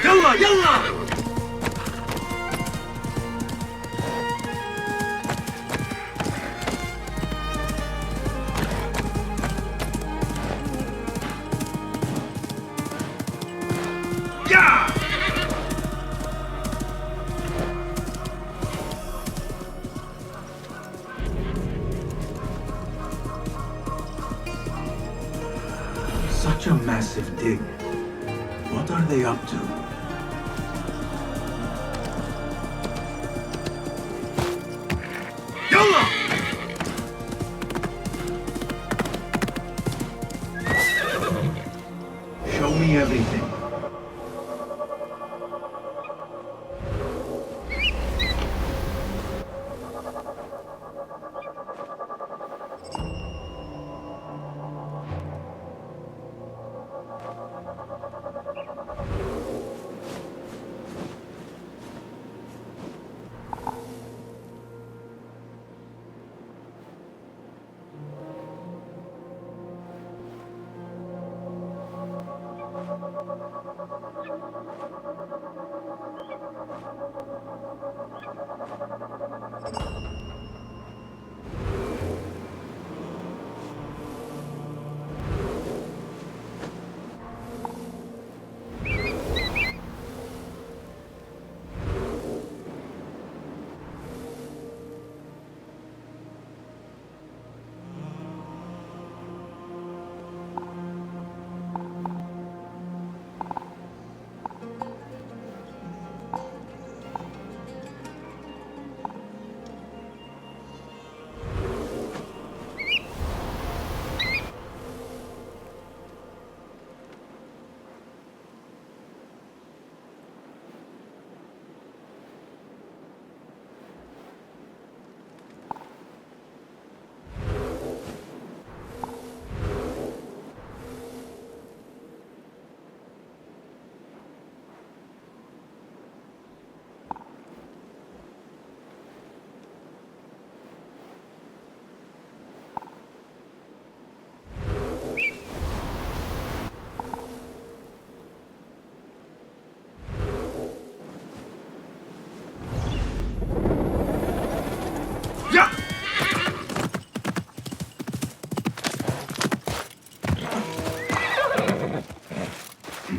يلا يلا Such a massive dig. What are they up to? يلا Show me everything.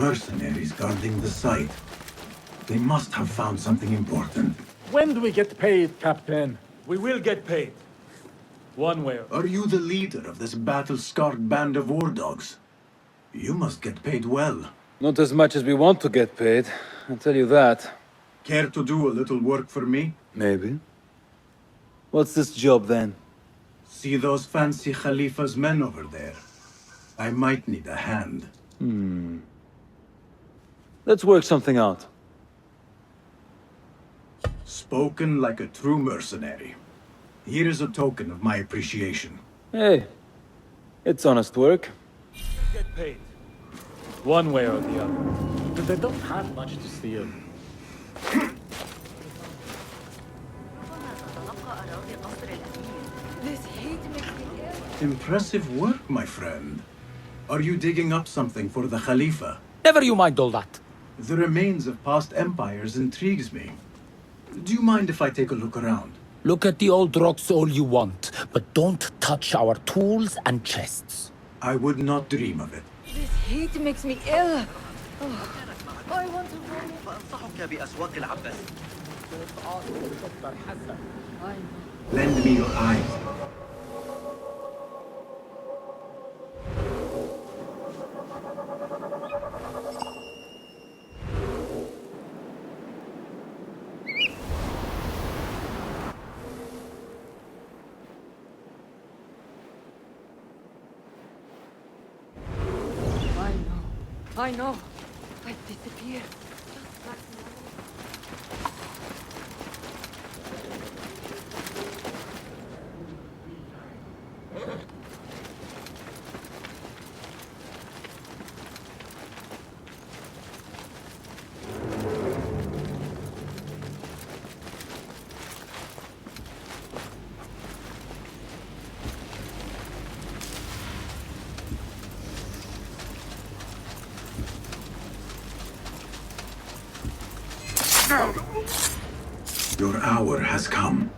Mercenaries guarding the site. They must have found something important. When do we get paid, Captain? We will get paid. One way. Are you the leader of this battle-scarred band of war dogs? You must get paid well. Not as much as we want to get paid, I'll tell you that. Care to do a little work for me? Maybe. What's this job then? See those fancy Khalifa's men over there? I might need a hand. Let's work something out. Spoken like a true mercenary. Here is a token of my appreciation. Hey, it's honest work. Get paid. One way or the other. But they don't have much to steal. This heat makes me ill. Impressive work, my friend. Are you digging up something for the Khalifa? Never you mind all that. The remains of past empires intrigues me. Do you mind if I take a look around? Look at the old rocks all you want, but don't touch our tools and chests. I would not dream of it. This heat makes me ill. Oh, I want to go. فأنصحك بأسواق العباس. Lend me your eyes. I know. I disappeared. Just like Your hour has come.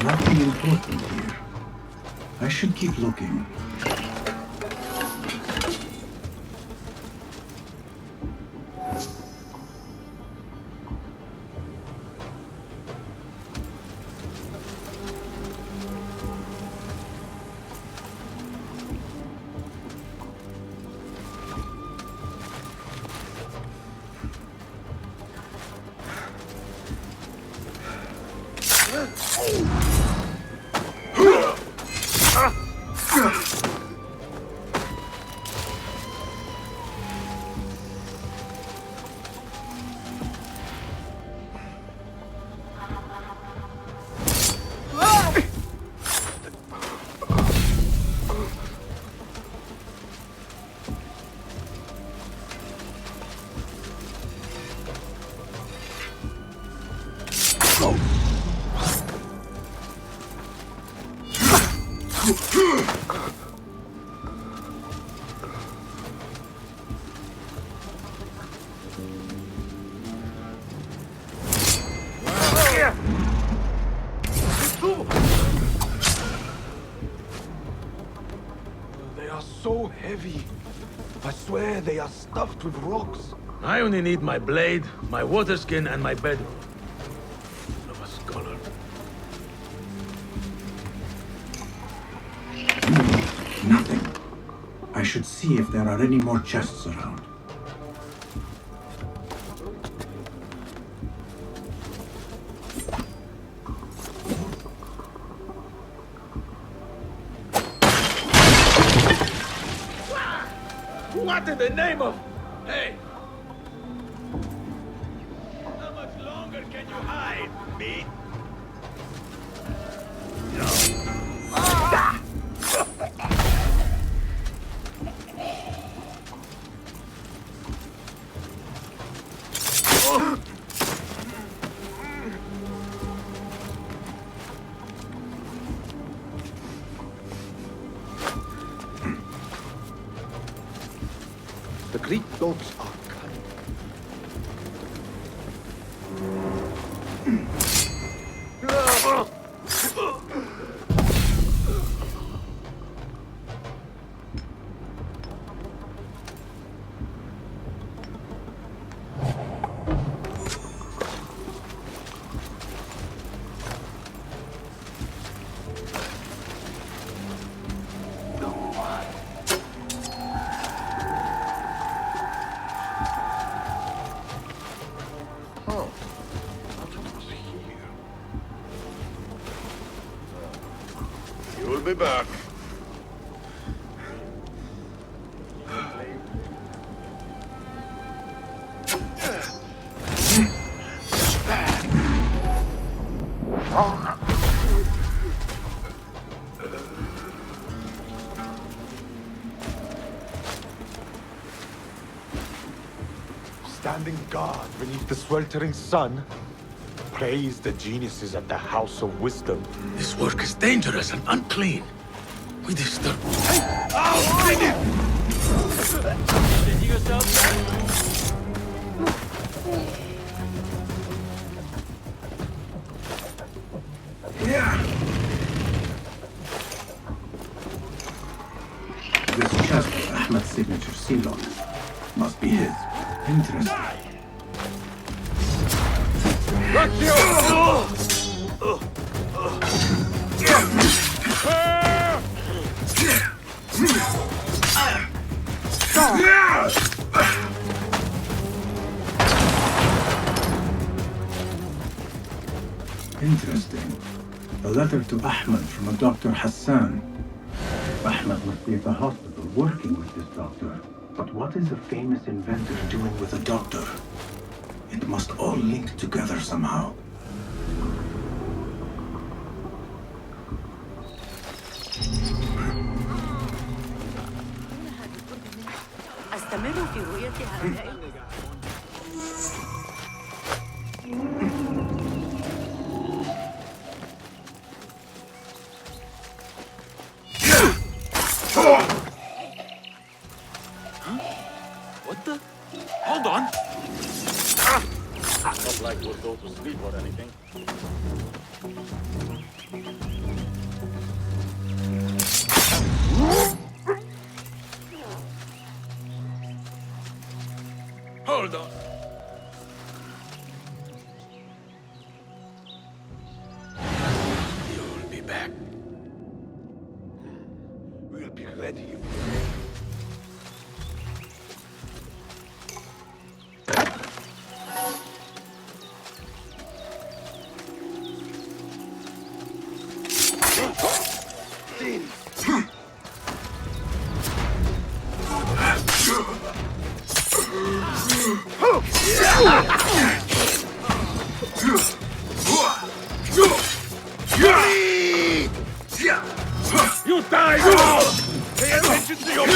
Nothing important here. I should keep looking. They are so heavy. I swear they are stuffed with rocks. I only need my blade, my water skin, and my bedroll. Of a scholar. Nothing. I should see if there are any more chests around. What in the name of... Hey! How much longer can you hide, me? The Greek gods are cunning. You'll be back. Standing guard beneath the sweltering sun. Praise the geniuses at the House of Wisdom. This work is dangerous and unclean. We disturb. This chest with Ahmed's signature seal on it. Must be his. Interesting. Interesting. A letter to Ahmed from a Dr. Hassan. Ahmed must be at the hospital working with this doctor. But what is a famous inventor doing with a doctor? It must all link together somehow. أستمر في رؤية هؤلاء. What the? Hold on. Not like we'll go to sleep or anything. Hold on. You'll be back. We'll be ready. You die now! Pay attention to your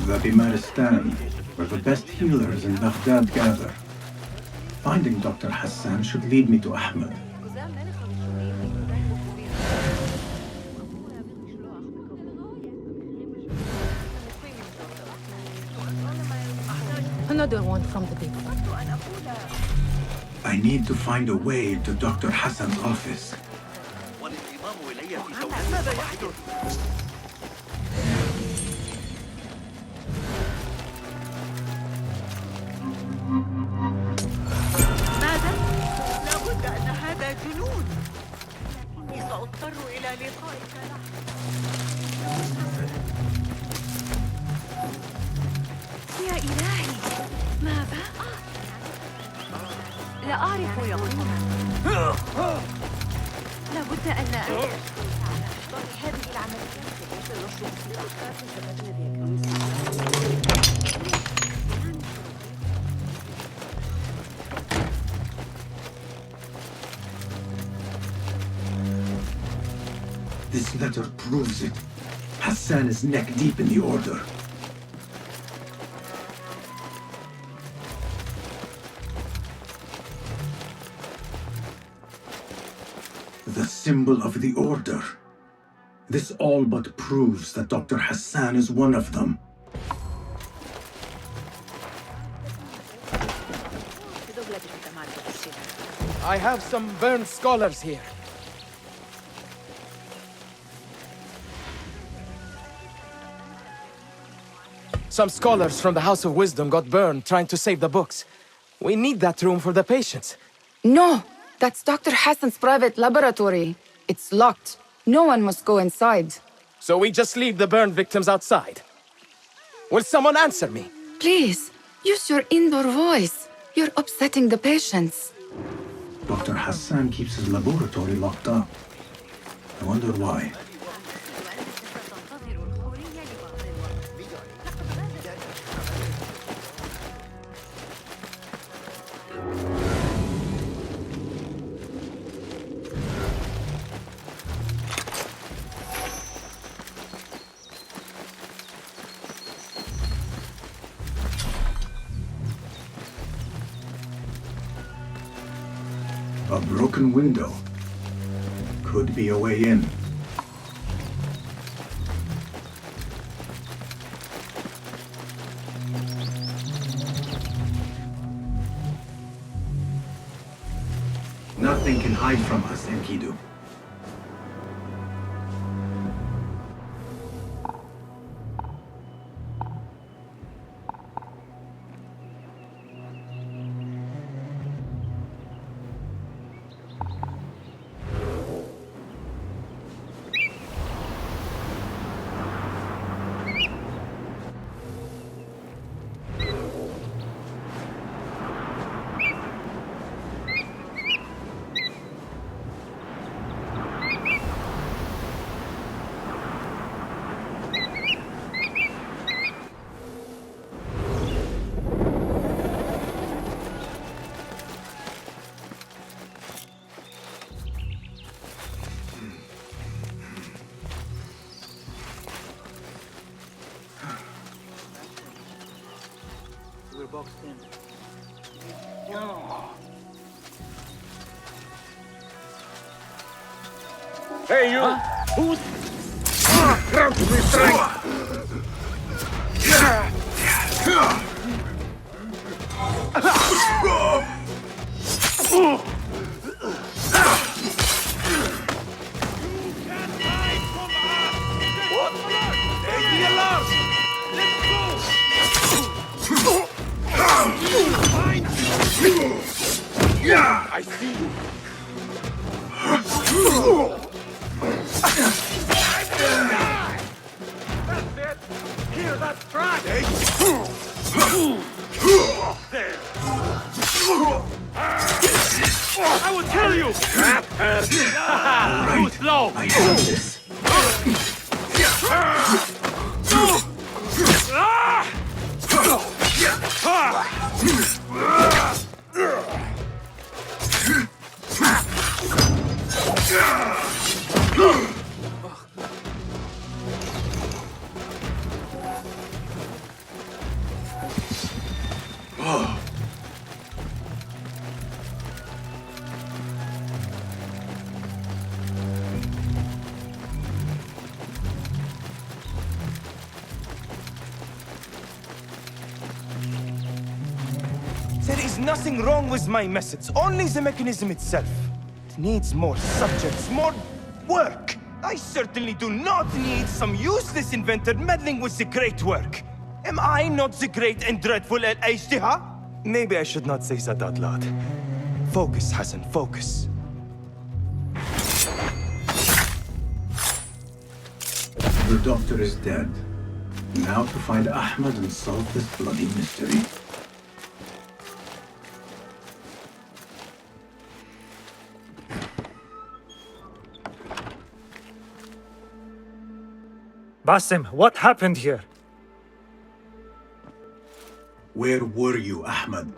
The Bimaristan, where the best healers in Baghdad gather. Finding Dr. Hassan should lead me to Ahmed. Another one from the big one. I need to find a way to Dr. Hassan's office. والانضمام إلي في توقيت واحد. ماذا؟ لابد أن هذا جنون. إني سأضطر إلى لقائك. أعرف يقينا. لابد أن لا أعرف على إحضار هذه العمليات ليصل الشخص لأخطار السبب الذي يكون This letter proves it. Hassan is neck deep in the Order. The symbol of the Order. This all but proves that Dr. Hassan is one of them. I have some burned scholars here. Some scholars from the House of Wisdom got burned trying to save the books. We need that room for the patients. No, that's Dr. Hassan's private laboratory. It's locked. No one must go inside. So we just leave the burned victims outside. Will someone answer me? Please, use your indoor voice. You're upsetting the patients. Dr. Hassan keeps his laboratory locked up. I wonder why. A broken window. Could be a way in. Nothing can hide from us, Enkidu. We're boxed in. Hey, you! Who's... Ground to be strength! I see you. That's it! Hear that crack! There! I will kill you! Too slow! I got this. There is nothing wrong with my methods, only the mechanism itself. It needs more subjects, more work. I certainly do not need some useless inventor meddling with the great work. Am I not the great and dreadful Al-Ijtiha? Maybe I should not say that out loud. Focus, Hassan, focus. The doctor is dead. Now to find Ahmed and solve this bloody mystery. Basim, what happened here? Where were you, Ahmed?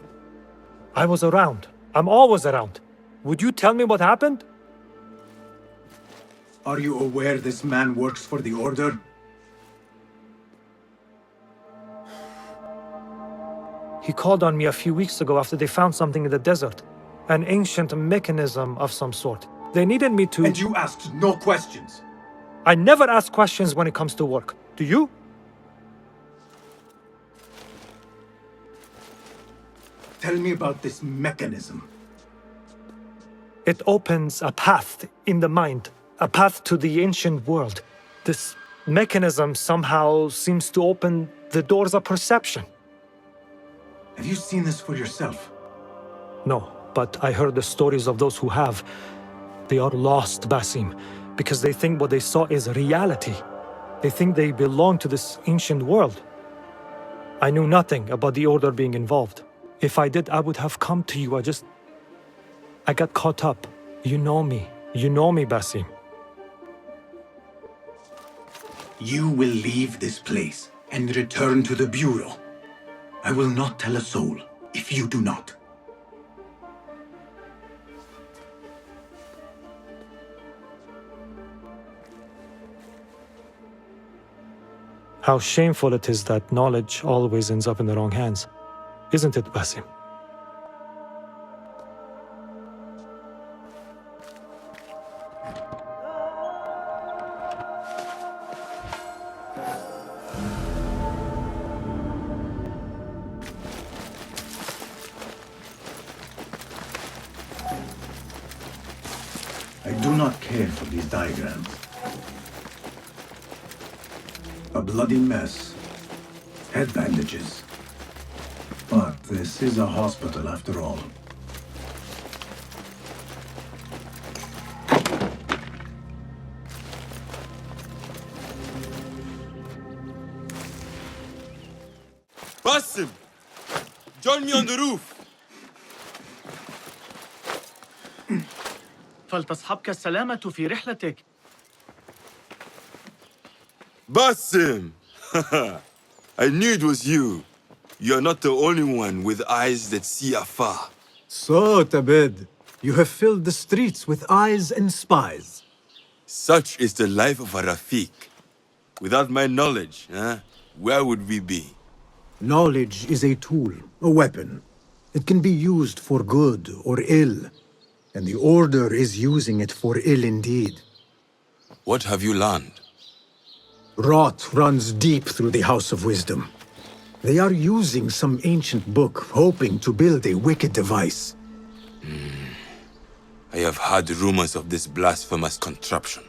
I was around. I'm always around. Would you tell me what happened? Are you aware this man works for the Order? He called on me a few weeks ago after they found something in the desert. An ancient mechanism of some sort. They needed me to... And you asked no questions? I never ask questions when it comes to work. Do you? Tell me about this mechanism. It opens a path in the mind. A path to the ancient world. This mechanism somehow seems to open the doors of perception. Have you seen this for yourself? No, but I heard the stories of those who have. They are lost, Basim, because they think what they saw is reality. They think they belong to this ancient world. I knew nothing about the Order being involved. If I did, I would have come to you. I got caught up. You know me. You know me, Basim. You will leave this place and return to the Bureau. I will not tell a soul if you do not. How shameful it is that knowledge always ends up in the wrong hands. Isn't it, Basim? I do not care for these diagrams. A bloody mess. Head bandages. But this is a hospital after all. Basim! Join me on the roof! فلتصحبك السلامة في رحلتك. Basim! I knew it was you. You're not the only one with eyes that see afar. So, Tabed, you have filled the streets with eyes and spies. Such is the life of a Rafiq. Without my knowledge, where would we be? Knowledge is a tool, a weapon. It can be used for good or ill, and the Order is using it for ill indeed. What have you learned? Rot runs deep through the House of Wisdom. They are using some ancient book, hoping to build a wicked device. I have heard rumors of this blasphemous contraption.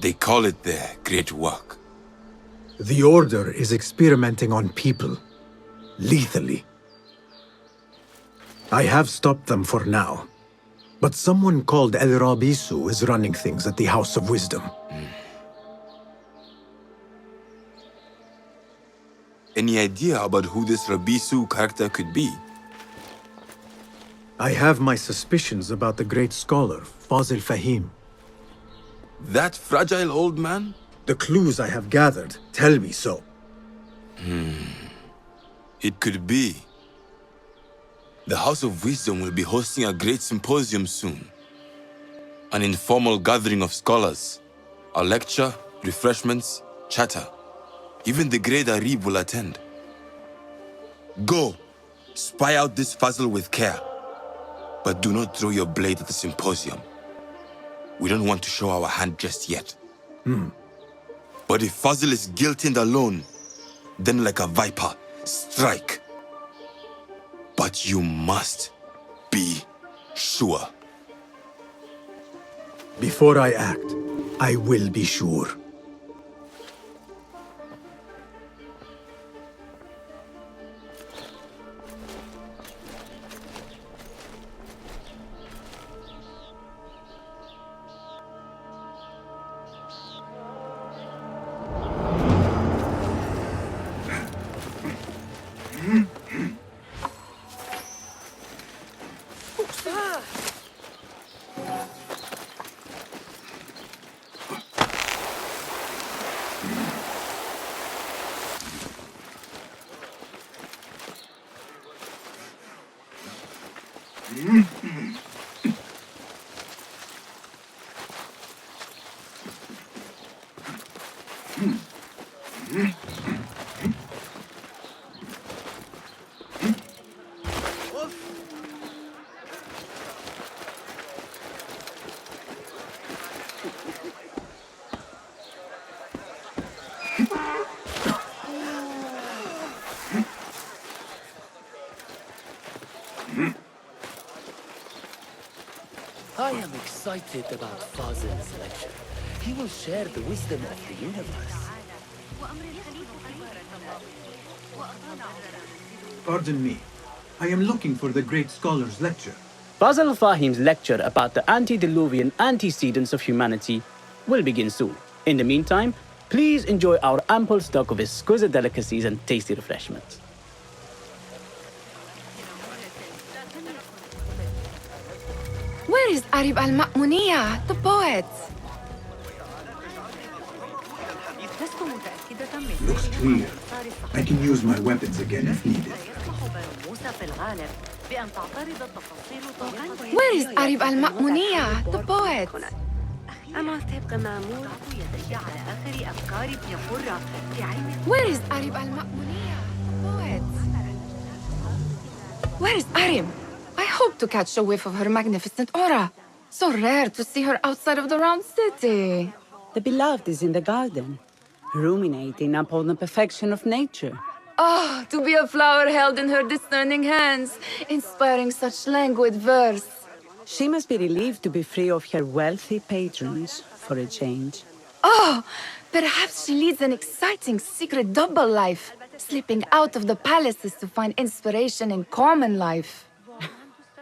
They call it their great work. The Order is experimenting on people, lethally. I have stopped them for now, but someone called El Rabisu is running things at the House of Wisdom. Any idea about who this Rabisu character could be? I have my suspicions about the great scholar, Fazil Fahim. That fragile old man? The clues I have gathered tell me so. It could be. The House of Wisdom will be hosting a great symposium soon. An informal gathering of scholars. A lecture, refreshments, chatter. Even the great Arib will attend. Go, spy out this Fazil with care. But do not throw your blade at the symposium. We don't want to show our hand just yet. But if Fazil is guilty and alone, then like a viper, strike. But you must be sure. Before I act, I will be sure. I am excited about Fazil's lecture. He will share the wisdom of the universe. Pardon me. I am looking for the great scholar's lecture. Basil Fahim's lecture about the antediluvian antecedents of humanity will begin soon. In the meantime, please enjoy our ample stock of exquisite delicacies and tasty refreshments. Where is Arib al-Ma'muniya, the poet? Looks clear. I can use my weapons again if needed. Where is Arib al-Ma'muniya, the poet? Where is Arib al-Ma'muniya, the poet? Where is Arib? I hope to catch a whiff of her magnificent aura. So rare to see her outside of the round city. The beloved is in the garden, ruminating upon the perfection of nature. Oh, to be a flower held in her discerning hands, inspiring such languid verse. She must be relieved to be free of her wealthy patrons for a change. Oh, perhaps she leads an exciting secret double life, slipping out of the palaces to find inspiration in common life.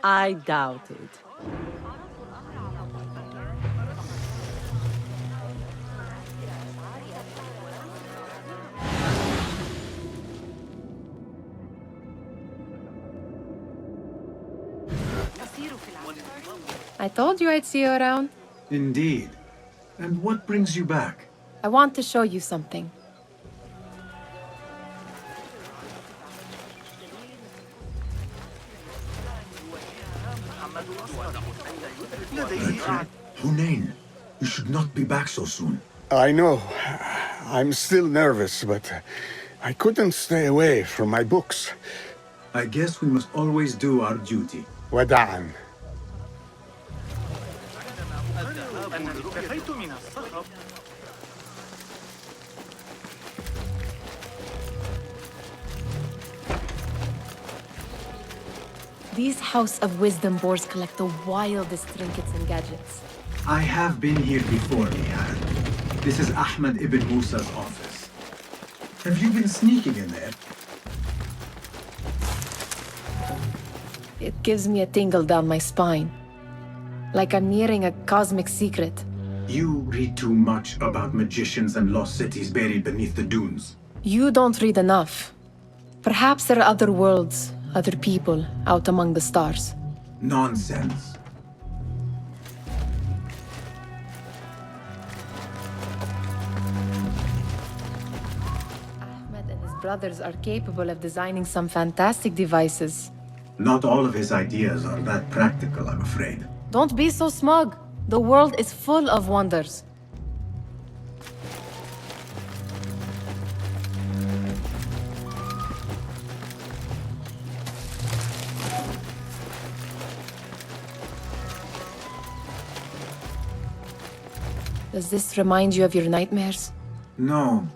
I doubt it. I told you I'd see you around. Indeed. And what brings you back? I want to show you something. Hunain, you should not be back so soon. I know. I'm still nervous, but I couldn't stay away from my books. I guess we must always do our duty. وداعا. These House of Wisdom boars collect the wildest trinkets and gadgets. I have been here before, Nihal. This is Ahmed ibn Musa's office. Have you been sneaking in there? It gives me a tingle down my spine. Like I'm nearing a cosmic secret. You read too much about magicians and lost cities buried beneath the dunes. You don't read enough. Perhaps there are other worlds, other people out among the stars. Nonsense. Ahmed and his brothers are capable of designing some fantastic devices. Not all of his ideas are that practical, I'm afraid. Don't be so smug. The world is full of wonders. Does this remind you of your nightmares? No.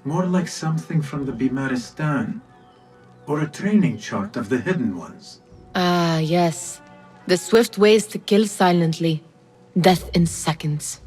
More like something from the Bimaristan. Or a training chart of the Hidden Ones. Ah, yes. The swift ways to kill silently. Death in seconds.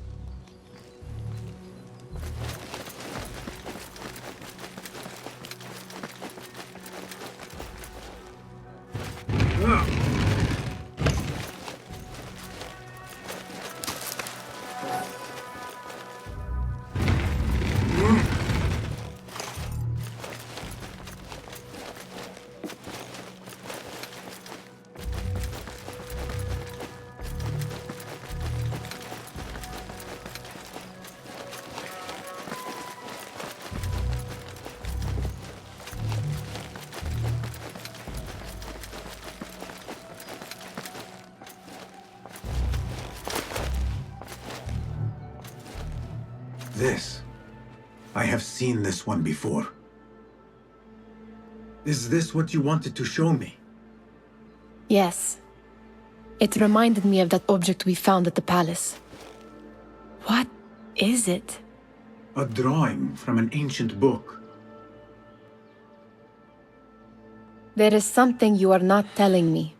This. I have seen this one before. Is this what you wanted to show me? Yes. It reminded me of that object we found at the palace. What is it? A drawing from an ancient book. There is something you are not telling me.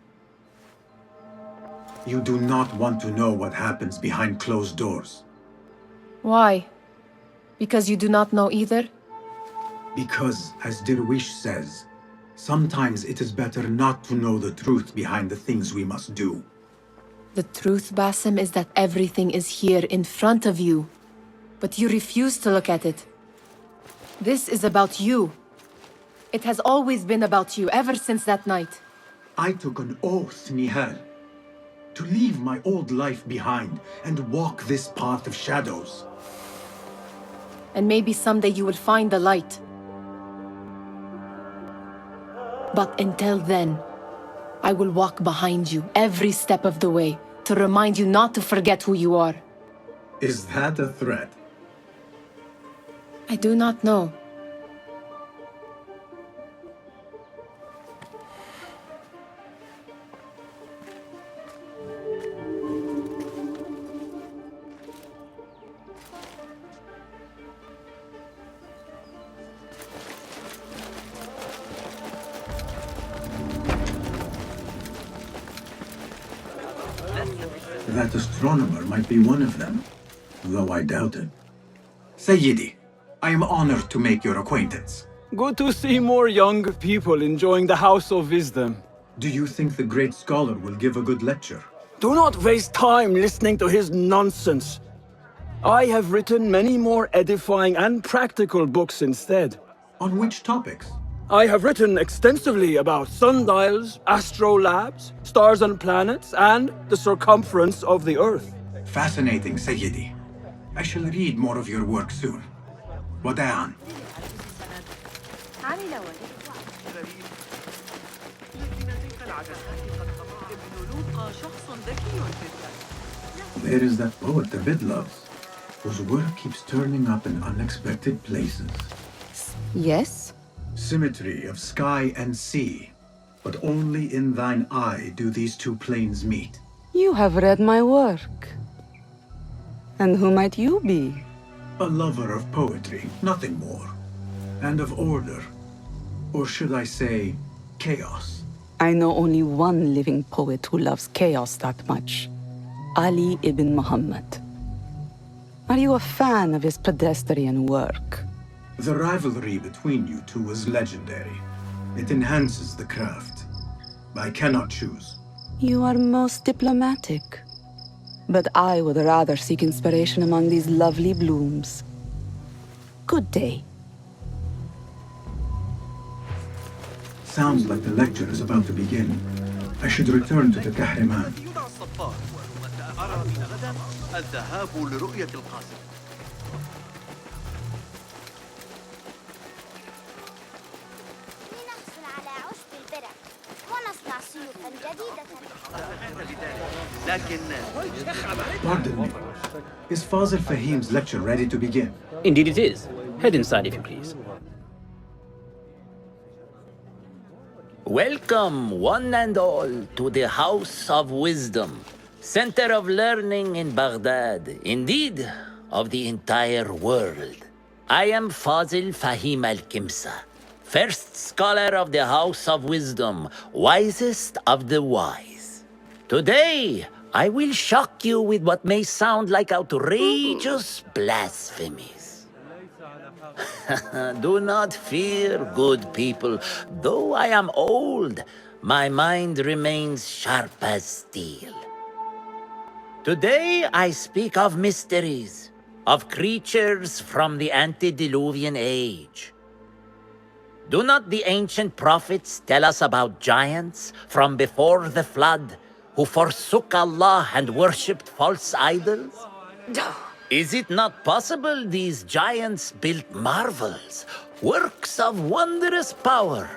You do not want to know what happens behind closed doors. Why? Because you do not know either? Because, as Derwish says, sometimes it is better not to know the truth behind the things we must do. The truth, Basim, is that everything is here in front of you. But you refuse to look at it. This is about you. It has always been about you, ever since that night. I took an oath, Nihal, to leave my old life behind and walk this path of shadows. And maybe someday you will find the light. But until then, I will walk behind you every step of the way to remind you not to forget who you are. Is that a threat? I do not know. That astronomer might be one of them, though I doubt it. Sayyidi, I am honored to make your acquaintance. Good to see more young people enjoying the House of Wisdom. Do you think the great scholar will give a good lecture? Do not waste time listening to his nonsense. I have written many more edifying and practical books instead. On which topics? I have written extensively about sundials, astrolabes, stars and planets, and the circumference of the Earth. Fascinating, Sayyidi. I shall read more of your work soon. Wada'an. There is that poet David loves, whose work keeps turning up in unexpected places. Yes? Symmetry of sky and sea, but only in thine eye do these two planes meet. You have read my work. And who might you be? A lover of poetry, nothing more. And of order. Or should I say, chaos. I know only one living poet who loves chaos that much. Ali ibn Muhammad. Are you a fan of his pedestrian work? The rivalry between you two was legendary. It enhances the craft. I cannot choose. You are most diplomatic. But I would rather seek inspiration among these lovely blooms. Good day. Sounds like the lecture is about to begin. I should return to the Kahraman. الذهاب لرؤية القاسم. لنحصل على عشب البرع ونصنع سيوفا جديدة. لكن Pardon me. Is Fazil Fahim's lecture ready to begin? Indeed it is. Head inside if you please. Welcome, one and all, to the House of Wisdom, center of learning in Baghdad, indeed, of the entire world. I am Fazil Fahim al-Kimsa, first scholar of the House of Wisdom, wisest of the wise. Today, I will shock you with what may sound like outrageous blasphemies. Do not fear, good people. Though I am old, my mind remains sharp as steel. Today I speak of mysteries, of creatures from the antediluvian age. Do not the ancient prophets tell us about giants from before the flood who forsook Allah and worshipped false idols? Is it not possible these giants built marvels, works of wondrous power,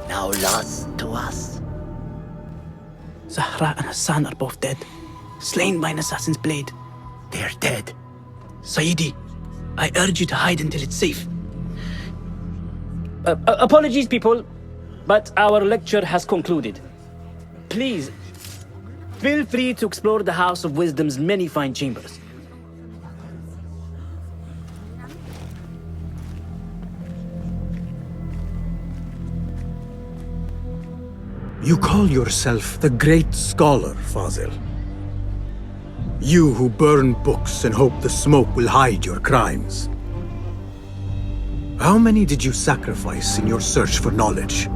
now lost to us? Zahra and Hassan are both dead, slain by an assassin's blade. They're dead. Sayyidi, I urge you to hide until it's safe. Apologies, people, but our lecture has concluded. Please, feel free to explore the House of Wisdom's many fine chambers. You call yourself the Great Scholar, Fazil. You who burn books and hope the smoke will hide your crimes. How many did you sacrifice in your search for knowledge?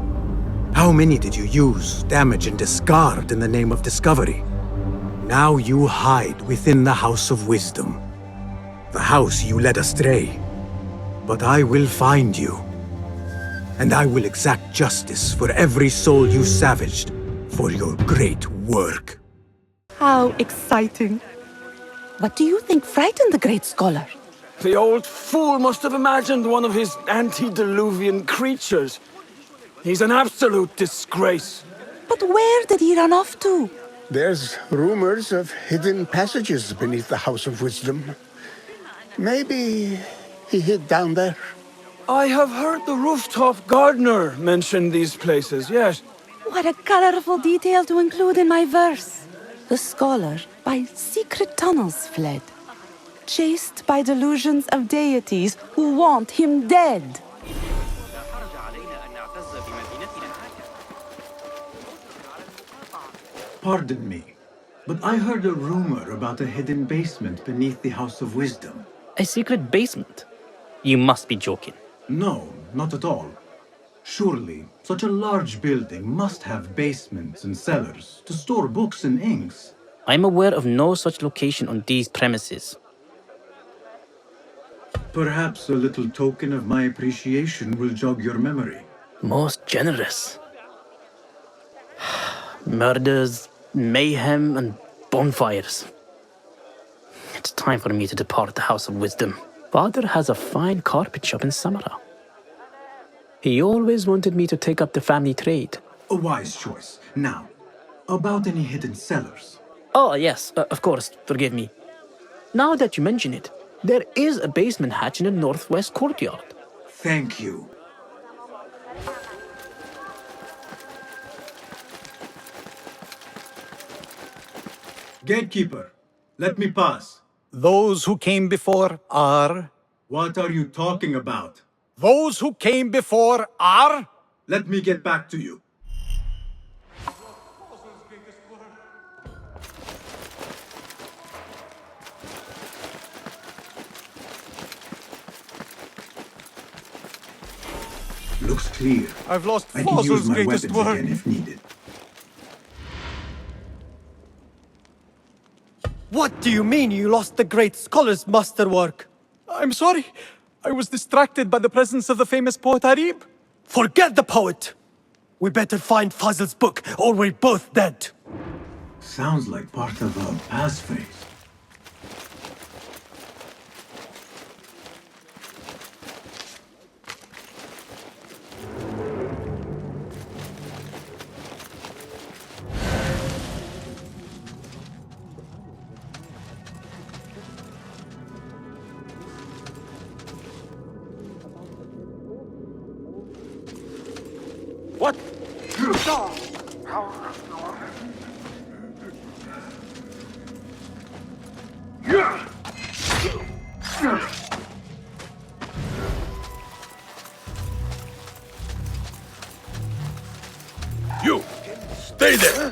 How many did you use, damage, and discard in the name of discovery? Now you hide within the House of Wisdom. The house you led astray. But I will find you. And I will exact justice for every soul you savaged for your great work. How exciting. What do you think frightened the great scholar? The old fool must have imagined one of his antediluvian creatures. He's an absolute disgrace. But where did he run off to? There's rumors of hidden passages beneath the House of Wisdom. Maybe he hid down there. I have heard the rooftop gardener mention these places, yes. What a colorful detail to include in my verse. The scholar by secret tunnels fled, chased by delusions of deities who want him dead. Pardon me, but I heard a rumor about a hidden basement beneath the House of Wisdom. A secret basement? You must be joking. No, not at all. Surely, such a large building must have basements and cellars to store books and inks. I'm aware of no such location on these premises. Perhaps a little token of my appreciation will jog your memory. Most generous. Murders, mayhem, and bonfires. It's time for me to depart the House of Wisdom. Father has a fine carpet shop in Samara. He always wanted me to take up the family trade. A wise choice. Now, about any hidden cellars? Oh, yes, of course, forgive me. Now that you mention it, there is a basement hatch in the northwest courtyard. Thank you. Gatekeeper, let me pass. Those who came before are... What are you talking about? Those who came before are... Let me get back to you. Looks clear. I've lost I can use Fossil's my greatest weapons work. again if needed. What do you mean you lost the great scholar's masterwork? I'm sorry. I was distracted by the presence of the famous poet Arib. Forget the poet! We better find Fazil's book, or we're both dead. Sounds like part of a passphrase. What? You! Stay there!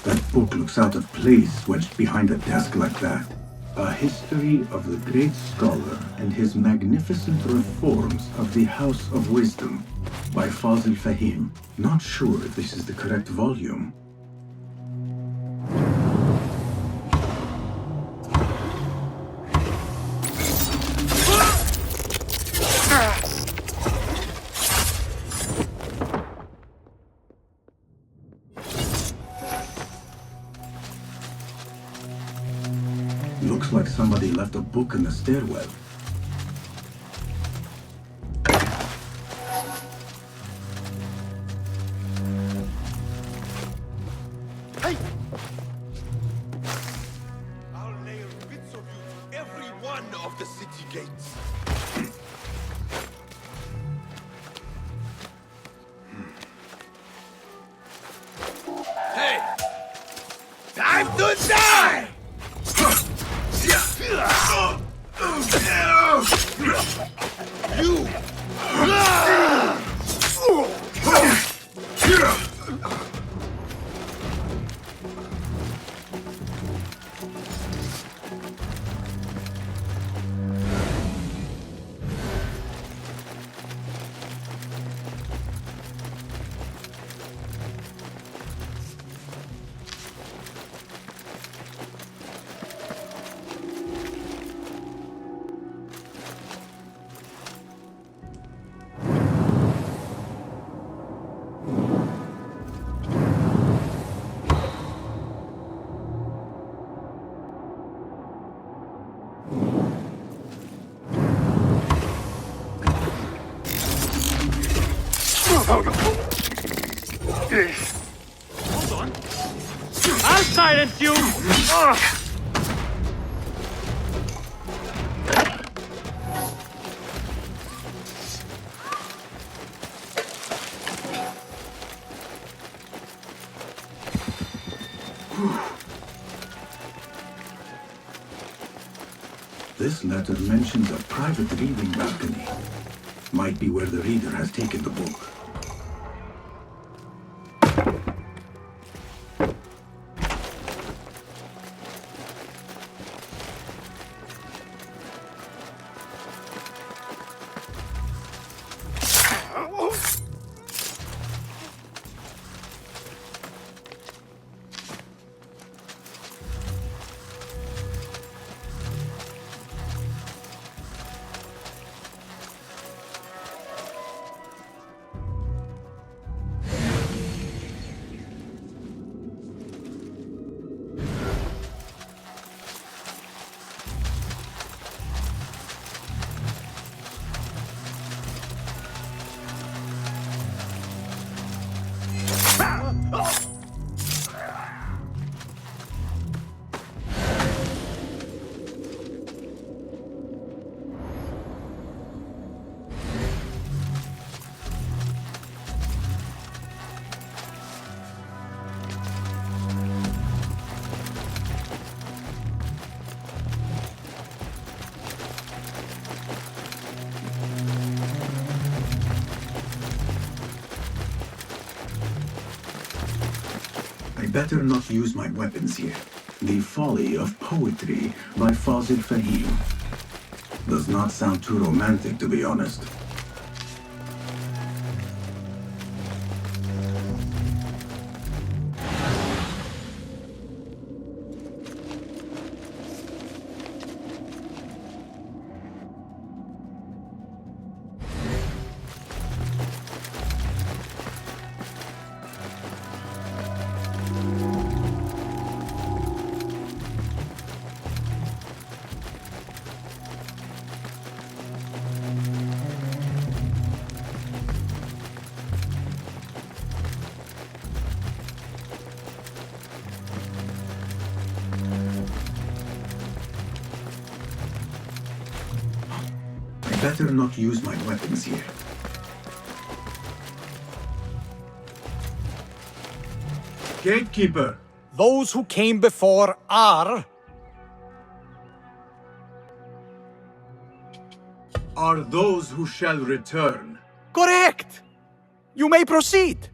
That book looks out of place wedged behind a desk like that. A history of the great scholar and his magnificent reforms of the House of Wisdom by Fazil Fahim. Not sure if this is the correct volume. Looks like somebody left a book in the stairwell. city gates. Hey! Time to die! Hold on. I'll silence you! This letter mentions a private reading balcony. Might be where the reader has taken the book. Better not use my weapons here. The Folly of Poetry by Fazil Fahim. Does not sound too romantic, to be honest. Better not use my weapons here. Gatekeeper! Those who came before are those who shall return. correct! You may proceed!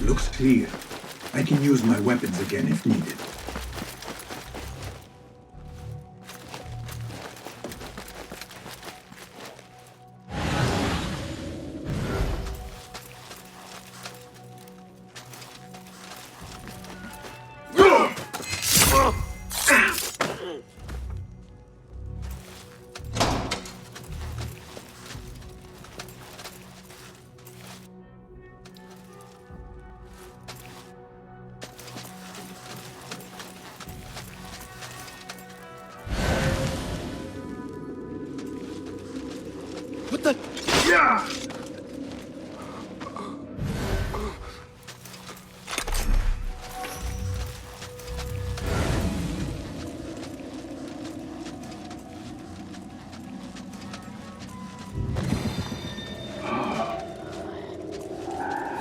Looks clear. I can use my weapons again if needed. What the? Yeah!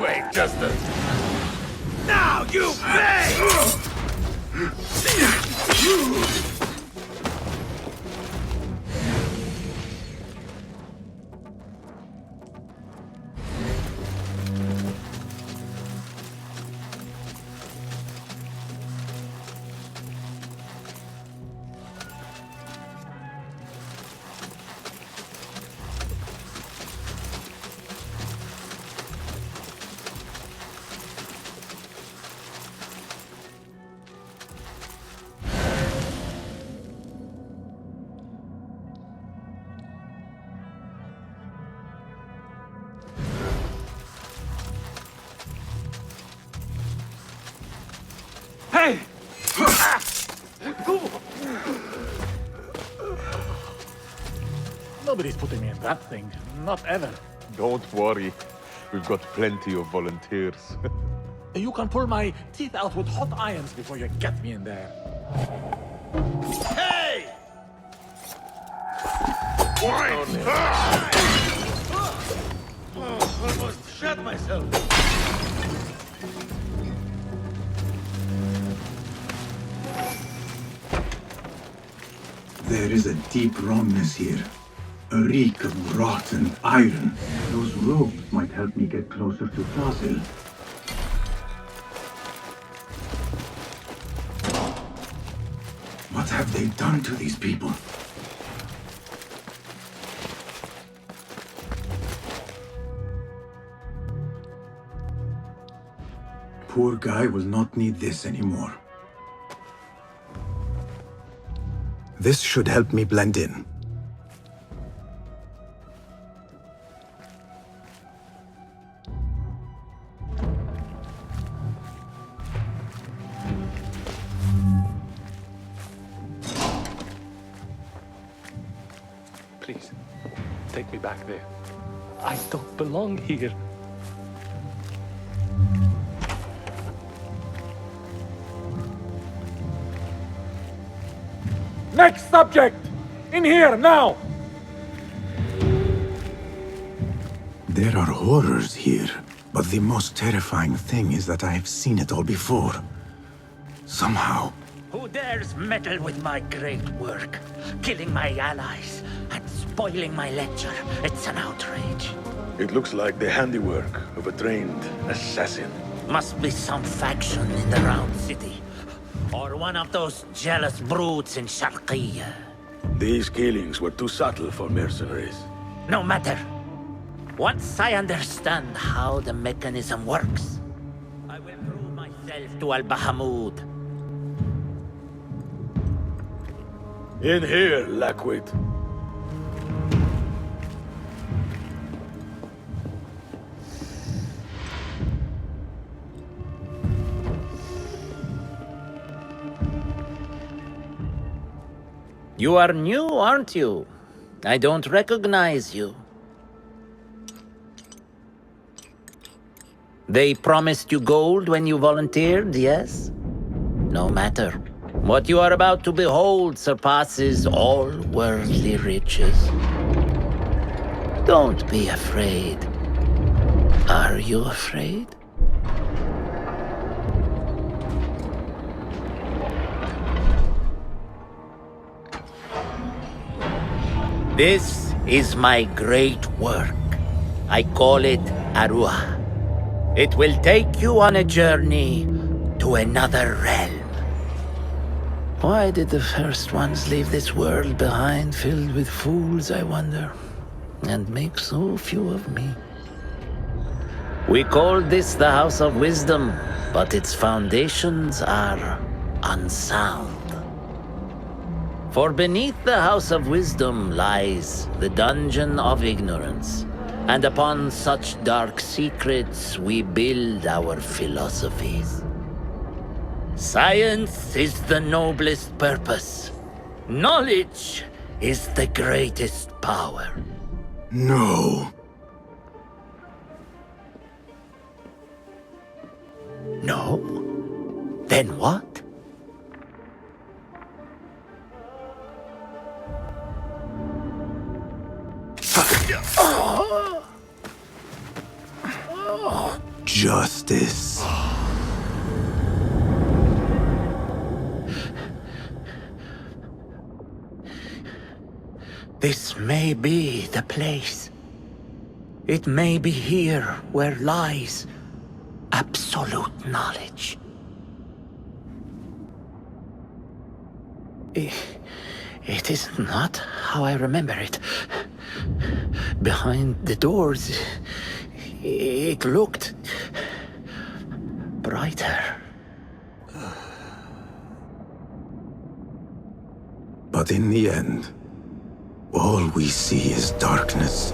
Wait, just a... Now you pay! Hey! Nobody's putting me in that thing. Not ever. Don't worry. We've got plenty of volunteers. You can pull my teeth out with hot irons before you get me in there. Hey! Almost shot myself. There is a deep wrongness here. A reek of rotten iron. Those robes might help me get closer to Fazil. What have they done to these people? Poor guy will not need this anymore. This should help me blend in. Please, take me back there. I don't belong here. Next subject! In here, now! There are horrors here, but the most terrifying thing is that I have seen it all before. Somehow. Who dares meddle with my great work, killing my allies and spoiling my lecture? It's an outrage. It looks like the handiwork of a trained assassin. Must be some faction in the Round City. Or one of those jealous brutes in Sharqiyya. These killings were too subtle for mercenaries. No matter. Once I understand how the mechanism works, I will prove myself to Al-Bahamud. In here, Lackwit. You are new, aren't you? I don't recognize you. They promised you gold when you volunteered, yes? No matter. What you are about to behold surpasses all worldly riches. Don't be afraid. Are you afraid? This is my great work. I call it Aruah. It will take you on a journey to another realm. Why did the first ones leave this world behind filled with fools, I wonder, and make so few of me? We call this the House of Wisdom, but its foundations are unsound. For beneath the House of Wisdom lies the Dungeon of Ignorance, and upon such dark secrets we build our philosophies. Science is the noblest purpose. Knowledge is the greatest power. No. No? Then what? Justice. This may be the place. It may be here where lies absolute knowledge. It is not how I remember it. Behind the doors, it looked brighter. But in the end, all we see is darkness.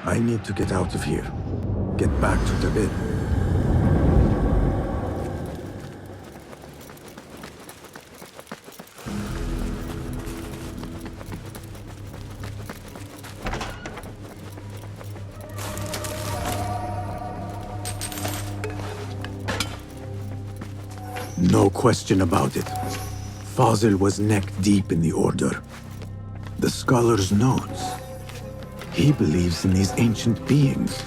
I need to get out of here. Get back to the bed. No question about it. Fazil was neck-deep in the Order. The Scholar's notes. He believes in these ancient beings,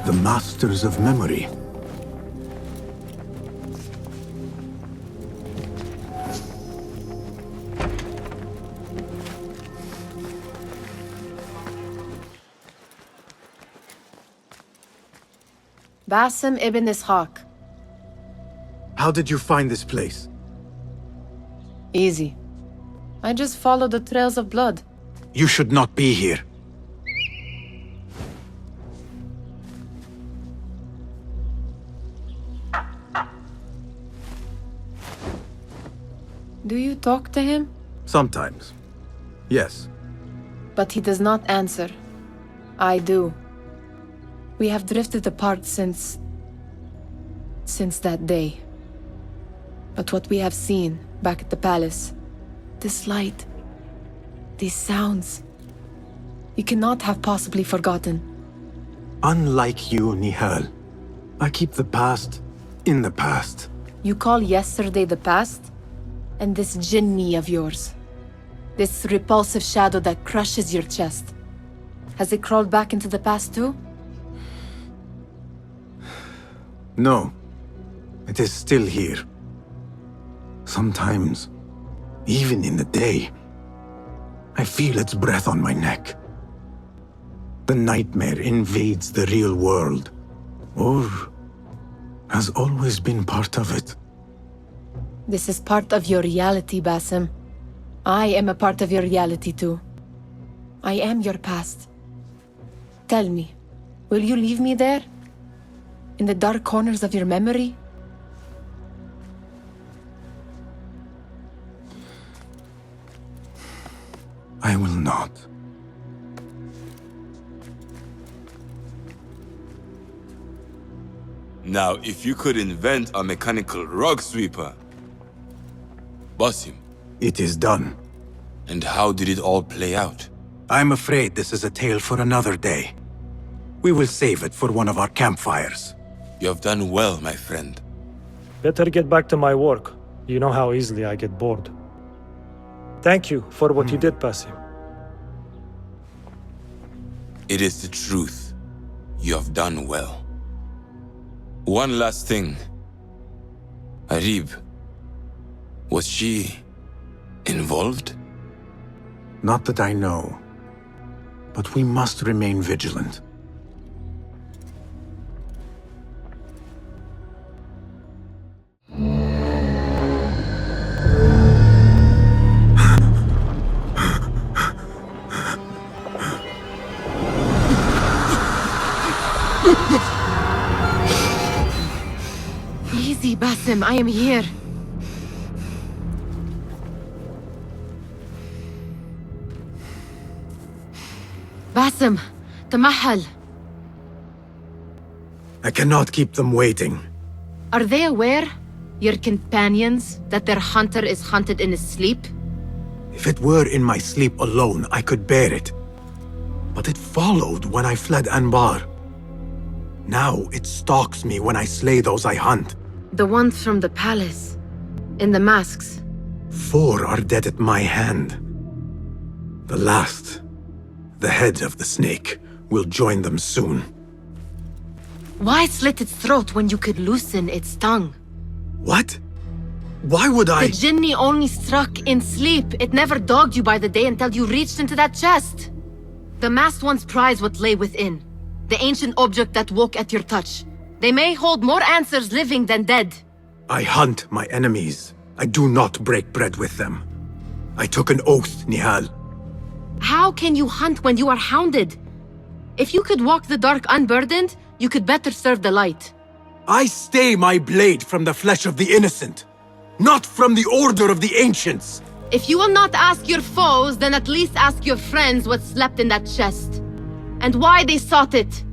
the masters of memory. Basim ibn Ishaq. How did you find this place? Easy. I just followed the trails of blood. You should not be here. Do you talk to him? Sometimes. Yes. But he does not answer. I do. We have drifted apart since that day. But what we have seen back at the palace, this light, these sounds, you cannot have possibly forgotten. Unlike you, Nihal, I keep the past in the past. You call yesterday the past? And this jinni of yours, this repulsive shadow that crushes your chest, has it crawled back into the past too? No, it is still here. Sometimes, even in the day, I feel its breath on my neck. The nightmare invades the real world, or has always been part of it. This is part of your reality, Basim. I am a part of your reality too. I am your past. Tell me, will you leave me there? In the dark corners of your memory? I will not. Now, if you could invent a mechanical rug sweeper, Basim. It is done. And how did it all play out? I'm afraid this is a tale for another day. We will save it for one of our campfires. You have done well, my friend. Better get back to my work. You know how easily I get bored. Thank you for what you did, Basim. It is the truth. You have done well. One last thing. Arib, was she involved? Not that I know. But we must remain vigilant. Easy, Basim, I am here. Basim, تمهل. I cannot keep them waiting. Are they aware, your companions, that their hunter is hunted in his sleep? If it were in my sleep alone, I could bear it. But it followed when I fled Anbar. Now it stalks me when I slay those I hunt. The ones from the palace, in the masks. 4 are dead at my hand. The last, the head of the snake, will join them soon. Why slit its throat when you could loosen its tongue? What? Why would I? The Jinni only struck in sleep. It never dogged you by the day until you reached into that chest. The masked ones prize what lay within. The ancient object that woke at your touch. They may hold more answers living than dead. I hunt my enemies. I do not break bread with them. I took an oath, Nihal. How can you hunt when you are hounded? If you could walk the dark unburdened, you could better serve the light. I stay my blade from the flesh of the innocent, not from the order of the ancients. If you will not ask your foes, then at least ask your friends what slept in that chest. And why they sought it.